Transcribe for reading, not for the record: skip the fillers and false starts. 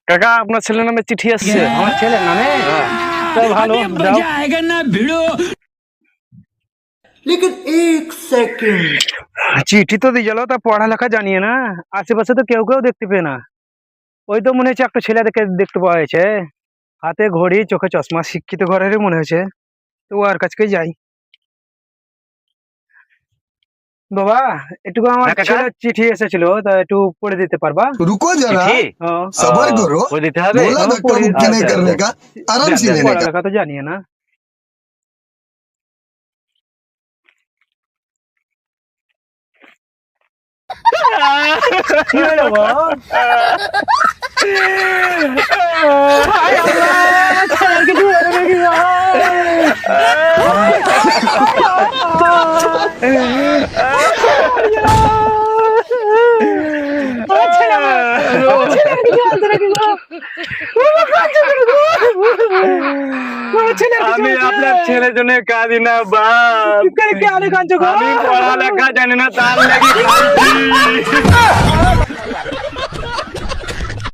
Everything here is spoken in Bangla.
কাকা আপনার ছেলের নামে চিঠি আসছে। আমার ছেলের নামে তো ভালো যাও। लेकिन एक सेकंड চিঠি তো দিয়ে গেল, তা পড়ালেখা জানিয়ে না, আশেপাশে তো কেউ কেউ দেখতে পেয়ে না। ওই তো মনে হচ্ছে একটা ছেলে দেখতে পাওয়া হয়েছে, হাতে ঘড়ি, চোখে চশমা, শিক্ষিত ঘরেরই মনে হয়েছে। তো ওর কাছকে যাই। বাবা, একটু আমার হ্যাঁ, কাকা? ছেলের চিঠি এসেছিল, তা একটু পড়ে দিতে পারবা? रुको जरा, চিঠি হ্যাঁ। सबर करो। করে দিতে হবে। बोला हाँ, धक्का पूरी- मुक्की नहीं अच्छा, करने का, आराम से लेने का। পড়ালেখা তো জানিয়ে না। কি হলো গো? হায় আল্লাহ, ছেলের কিছু হলো নাকি গো? আমি আপনার ছেলের জন্য কাঁদি না বাপ। আমি পড়ালেখা জানি না, তার লাগি কাঁদছি।